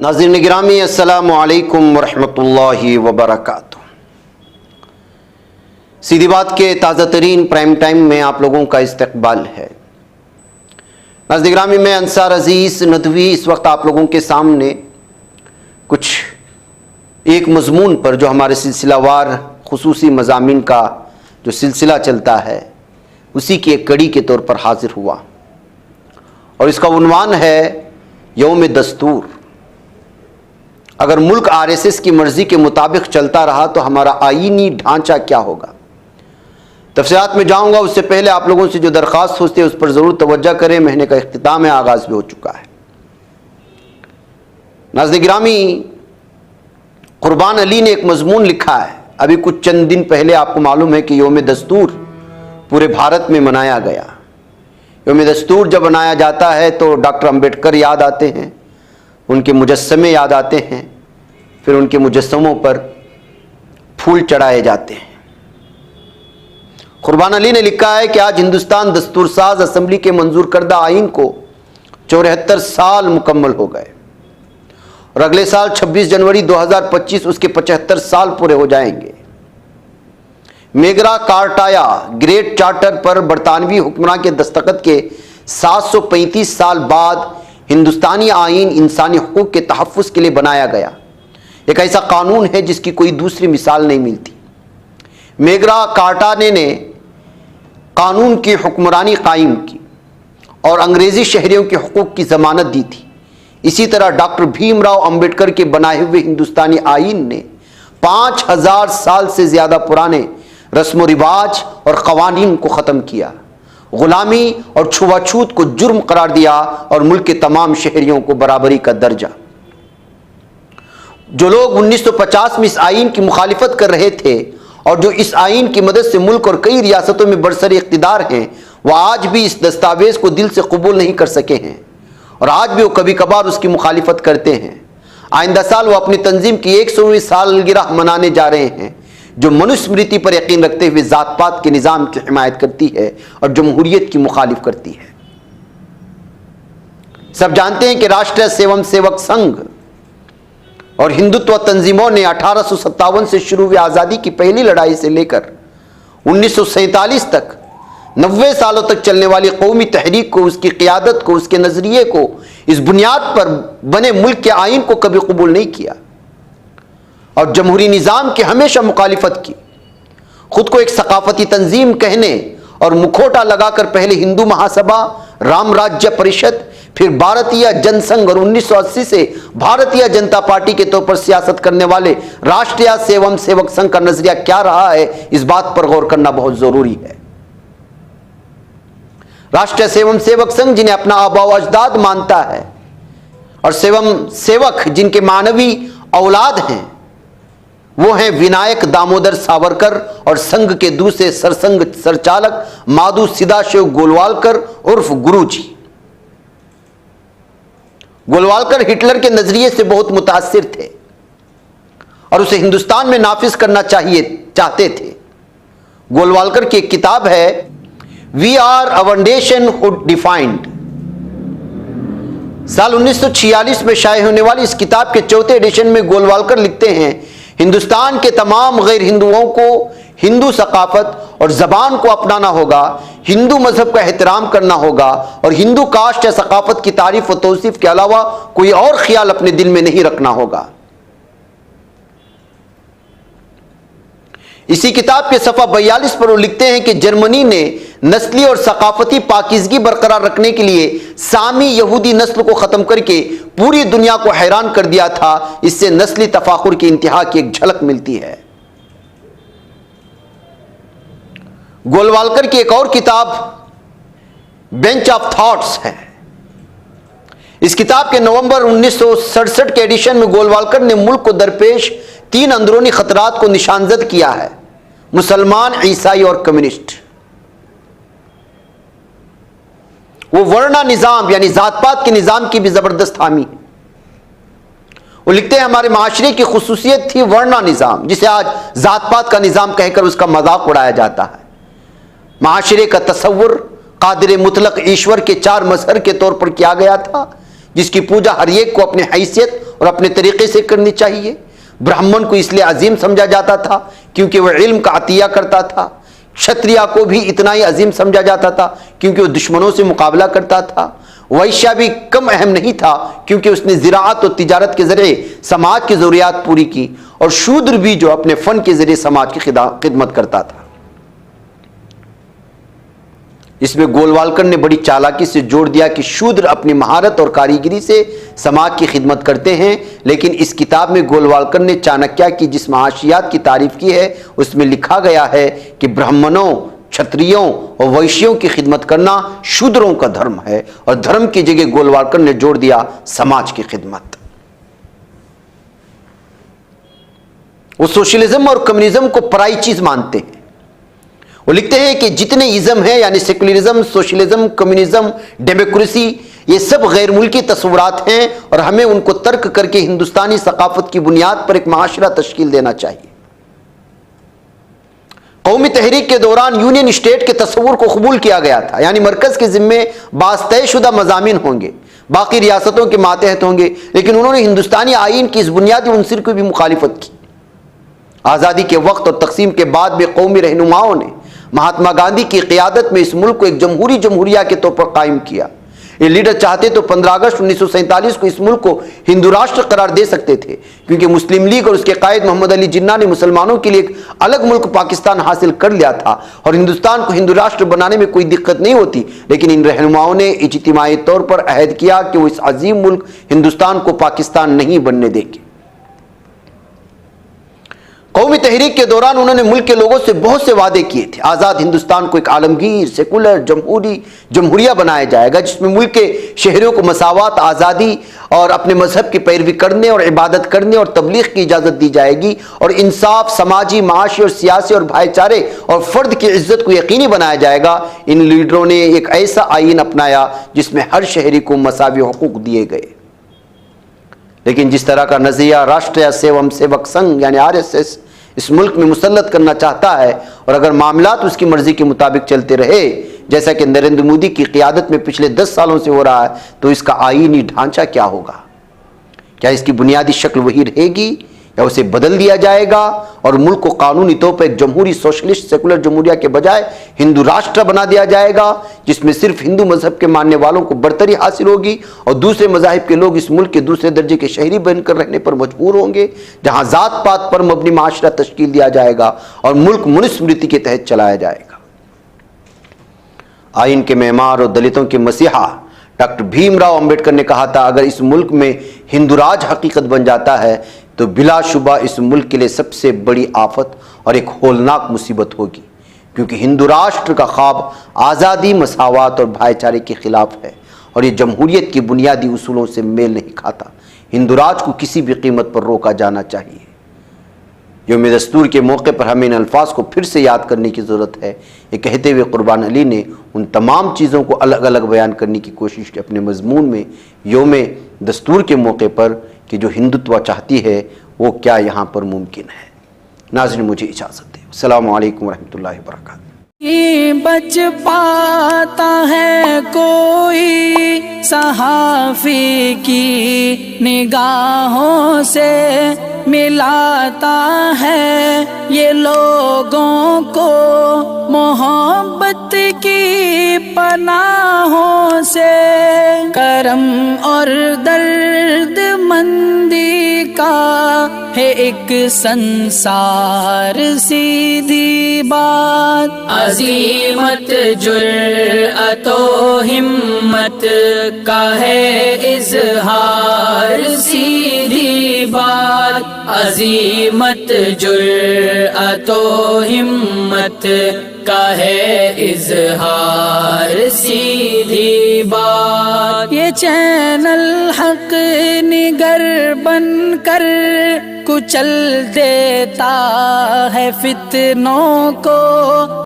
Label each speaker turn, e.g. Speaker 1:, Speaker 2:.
Speaker 1: नाज़रीन गिरामी अस्सलामु अलैकुम वरहमतुल्लाहि वबरकातुहू। सीधी बात के ताज़ा तरीन प्राइम टाइम में आप लोगों का इस्तकबाल है। नाज़रीन गिरामी, मैं अंसार अजीज़ नदवी इस वक्त आप लोगों के सामने कुछ एक मज़मून पर जो हमारे सिलसिलावार खुसूसी मज़ामीन का जो सिलसिला चलता है उसी की एक कड़ी के तौर पर हाजिर हुआ और इसका उन्वान है यौम दस्तूर। अगर मुल्क आरएसएस की मर्जी के मुताबिक चलता रहा तो हमारा आईनी ढांचा क्या होगा। तफसीलात में जाऊंगा, उससे पहले आप लोगों से जो दरख्वास्त होती है उस पर ज़रूर तवज्जो करें। महीने का इख्तिताम है, आगाज़ भी हो चुका है। नाज़रीन गिरामी, कुर्बान अली ने एक मजमून लिखा है। अभी कुछ चंद दिन पहले आपको मालूम है कि यौम दस्तूर पूरे भारत में मनाया गया। यौम दस्तूर जब मनाया जाता है तो डॉक्टर अम्बेडकर याद आते हैं, उनके मुजस्समे याद आते हैं, फिर उनके मुजस्समों पर फूल चढ़ाए जाते हैं। कुर्बान अली ने लिखा है कि आज हिंदुस्तान दस्तूरसाज असम्बली के मंजूर करदा आइन को 74 साल मुकम्मल हो गए और अगले साल 26 जनवरी 2025 उसके 75 साल पूरे हो जाएंगे। मेगरा कार्टाया ग्रेट चार्टर पर बरतानवी हुक्मरान के दस्तखत के 735 साल बाद हिंदुस्तानी आइन इंसानी हुकूक के तहफ़्फ़ुज़ के लिए बनाया गया। एक ऐसा कानून है जिसकी कोई दूसरी मिसाल नहीं मिलती। मेगरा कार्टाने ने कानून की हुक्मरानी कायम की और अंग्रेज़ी शहरियों के हुकूक की ज़मानत दी थी। इसी तरह डॉक्टर भीमराव अंबेडकर के बनाए हुए हिंदुस्तानी आइन ने 5000 साल से ज़्यादा पुराने रस्म व रिवाज और क़वानीन को ख़त्म किया, गुलामी और छुआछूत को जुर्म करार दिया और मुल्क के तमाम शहरियों को बराबरी का दर्जा। जो लोग 1950 में इस आइन की मुखालिफत कर रहे थे और जो इस आइन की मदद से मुल्क और कई रियासतों में बरसर इख्तिदार हैं, वह आज भी इस दस्तावेज को दिल से कबूल नहीं कर सके हैं और आज भी वो कभी कभार उसकी मुखालिफत करते हैं। आइंदा साल वो अपनी तंजीम की 100वीं सालगिरह मनाने जा रहे हैं, जो मनुस्मृति पर यकीन रखते हुए जात पात के निज़ाम की हिमायत करती है और जमहूरियत की मुखालिफ करती है। सब जानते हैं कि राष्ट्रीय स्वयं सेवक संघ और हिंदुत्व तंजीमों ने 1857 से शुरू हुई आज़ादी की पहली लड़ाई से लेकर 1947 तक 90 सालों तक चलने वाली कौमी तहरीक को, उसकी क़ियादत को, उसके नज़रिए को, इस बुनियाद पर बने मुल्क के आइन को कभी कबूल नहीं किया और जमहूरी निज़ाम की हमेशा मुखालिफत की। खुद को एक सकाफती तंजीम कहने और मुखोटा लगाकर पहले हिंदू महासभा, राम राज्य परिषद, फिर भारतीय जनसंघ और 1980 से भारतीय जनता पार्टी के तौर पर सियासत करने वाले राष्ट्रीय स्वयं सेवक संघ का नजरिया क्या रहा है, इस बात पर गौर करना बहुत जरूरी है। राष्ट्रीय स्वयं सेवक संघ जिन्हें अपना आबा व अजदाद मानता है और स्वयं सेवक जिनके मानवी औलाद हैं, वो हैं विनायक दामोदर सावरकर और संघ के दूसरे सरसंघ सरचालक माधु सदाशिव गोलवालकर उर्फ गुरुजी। गोलवालकर हिटलर के नजरिए से बहुत मुतासिर थे और उसे हिंदुस्तान में नाफिज करना चाहते थे। गोलवालकर की एक किताब है we are our nationhood defined. साल 1946 में शाये होने वाली इस किताब के चौथे एडिशन में गोलवालकर लिखते हैं, हिंदुस्तान के तमाम गैर हिंदुओं को हिंदू सकाफत और ज़बान को अपनाना होगा, हिंदू मजहब का एहतराम करना होगा और हिंदू कास्ट या सकाफत की तारीफ व तौसीफ के अलावा कोई और ख्याल अपने दिल में नहीं रखना होगा। इसी किताब के सफ़ा 42 पर वो लिखते हैं कि जर्मनी ने नस्ली और सकाफती पाकीज़गी बरकरार रखने के लिए सामी यहूदी नस्ल को ख़त्म करके पूरी दुनिया को हैरान कर दिया था। इससे नस्ली तफाखुर की इंतहा की एक झलक मिलती है। गोलवालकर की एक और किताब बेंच ऑफ थॉट्स है। इस किताब के नवंबर 1967 के एडिशन में गोलवालकर ने मुल्क को दरपेश 3 अंदरूनी खतरात को निशानजद किया है, मुसलमान, ईसाई और कम्युनिस्ट। वो वर्णा निज़ाम यानी जात पात के निज़ाम की भी ज़बरदस्त हामी है। वो लिखते हैं हमारे माशरे की खुसूसियत थी वर्णा निज़ाम, जिसे आज जात पात का निज़ाम कहकर उसका मजाक उड़ाया जाता है। माशरे का तसव्वुर कादिर मुतलक ईश्वर के 4 मजहर के तौर पर किया गया था, जिसकी पूजा हर एक को अपनी हैसियत और अपने तरीके से करनी चाहिए। ब्राह्मण को इसलिए अजीम समझा जाता था क्योंकि वह इल्म का अतिया करता था। क्षत्रिय को भी इतना ही अजीम समझा जाता था क्योंकि वह दुश्मनों से मुकाबला करता था। वैश्य भी कम अहम नहीं था क्योंकि उसने ज़िराअत और तिजारत के जरिए समाज की ज़रूरियात पूरी की। और शूद्र भी जो अपने फन के जरिए समाज की खिदमत करता था। इसमें गोलवालकर ने बड़ी चालाकी से जोड़ दिया कि शूद्र अपनी महारत और कारीगरी से समाज की खिदमत करते हैं। लेकिन इस किताब में गोलवालकर ने चाणक्य की जिस माशियात की तारीफ की है उसमें लिखा गया है कि ब्राह्मणों, क्षत्रियों और वैश्यों की खिदमत करना शूद्रों का धर्म है। और धर्म की जगह गोलवालकर ने जोड़ दिया समाज की खिदमत। वो सोशलिज्म और कम्युनिज्म को पराई चीज मानते हैं। वो लिखते हैं कि जितने इज्म है यानी सेकुलरिज्म, सोशलिज्म, कम्युनिज्म, डेमोक्रेसी, ये सब गैर मुल्की तस्वुरात हैं और हमें उनको तर्क करके हिंदुस्तानी सकाफत की बुनियाद पर एक माशरा तश्कील देना चाहिए। कौमी तहरीक के दौरान यूनियन स्टेट के तस्वुर को कबूल किया गया था, यानी मरकज के जिम्मे बास तयशुदा मज़ामीन होंगे, बाकी रियासतों के मातहत होंगे। लेकिन उन्होंने हिंदुस्तानी आइन की इस बुनियादी उनसर की भी मुखालिफत की। आज़ादी के वक्त और तकसीम के बाद भी कौमी रहनुमाओं ने महात्मा गांधी की क़ियादत में इस मुल्क को एक जमहूरिया के तौर पर कायम किया। ये लीडर चाहते तो 15 अगस्त 1947 को इस मुल्क को हिंदू राष्ट्र करार दे सकते थे, क्योंकि मुस्लिम लीग और उसके कायद मोहम्मद अली जिन्ना ने मुसलमानों के लिए एक अलग मुल्क पाकिस्तान हासिल कर लिया था और हिंदुस्तान को हिंदू राष्ट्र बनाने में कोई दिक्कत नहीं होती। लेकिन इन रहनुमाओं ने इज्तिमाई तौर पर अहद किया कि वो इस अजीम मुल्क हिंदुस्तान को पाकिस्तान नहीं बनने देंगे। कौमी तहरीक के दौरान उन्होंने मुल्क के लोगों से बहुत से वादे किए थे। आज़ाद हिंदुस्तान को एक आलमगीर, सेकुलर, जमहूरिया बनाया जाएगा जिसमें मुल्क के शहरियों को मसावत, आज़ादी और अपने मजहब की पैरवी करने और इबादत करने और तबलीग की इजाज़त दी जाएगी और इंसाफ, समाजी, माशी और सियासी और भाईचारे और फ़र्द की इज्जत को यकीनी बनाया जाएगा। इन लीडरों ने एक ऐसा आइन अपनाया जिसमें हर शहरी को मसावी हुकूक दिए गए। लेकिन जिस तरह का नज़रिया राष्ट्रीय सेवम सेवक संघ यानी RSS इस मुल्क में मुसल्लत करना चाहता है और अगर मामलात उसकी मर्जी के मुताबिक चलते रहे, जैसा कि नरेंद्र मोदी की क़ियादत में पिछले 10 सालों से हो रहा है, तो इसका आईनी ढांचा क्या होगा? क्या इसकी बुनियादी शक्ल वही रहेगी या उसे बदल दिया जाएगा और मुल्क को कानूनी तौर पर एक जमहूरी, सोशलिस्ट, सेकुलर जमहूरिया के बजाय हिंदू राष्ट्र बना दिया जाएगा जिसमें सिर्फ हिंदू मजहब के मानने वालों को बरतरी हासिल होगी और दूसरे मजाहिब के लोग इस मुल्क के दूसरे दर्जे के शहरी बनकर रहने पर मजबूर होंगे, जहां जात पात पर मबनी माशरा तश्कील दिया जाएगा और मुल्क मनुस्मृति के तहत चलाया जाएगा। आइन के मेमार और दलितों के मसीहा डॉक्टर भीमराव अंबेडकर ने कहा था, अगर इस मुल्क में हिंदू राज हकीकत बन जाता है तो बिलाशुबा इस मुल्क के लिए सबसे बड़ी आफत और एक होलनाक मुसीबत होगी, क्योंकि हिंदू राष्ट्र का ख्वाब आज़ादी, मसावत और भाईचारे के खिलाफ है और ये जमहूरियत की बुनियादी उसूलों से मेल नहीं खाता। हिंदू राज को किसी भी कीमत पर रोका जाना चाहिए। यौम दस्तूर के मौके पर हमें इन अल्फाज को फिर से याद करने की ज़रूरत है। ये कहते हुए कुर्बान अली ने उन तमाम चीज़ों को अलग अलग बयान करने की कोशिश की अपने मजमून में यौम दस्तूर के मौके पर कि जो हिंदुत्व चाहती है वो क्या यहाँ पर मुमकिन है। नाज़रीन, मुझे इजाज़त दें। अस्सलामु अलैकुम रहमतुल्लाहि व बरकातहू।
Speaker 2: बच पाता है कोई सहाफ़ी की निगाहों से, मिलाता है ये लोगों को मोहब्बत की पनाहों से। करम और दर्द मंदी का है एक संसार, सीधी बात। अज़ीमत जुर्अतो हिम्मत का है इज़हार, सीधी बात। अज़ीमत जुर्अतो हिम्मत का है इज़हार, सीधी बात। ये चैनल हक निगर बनकर कुचल देता है फितनों को।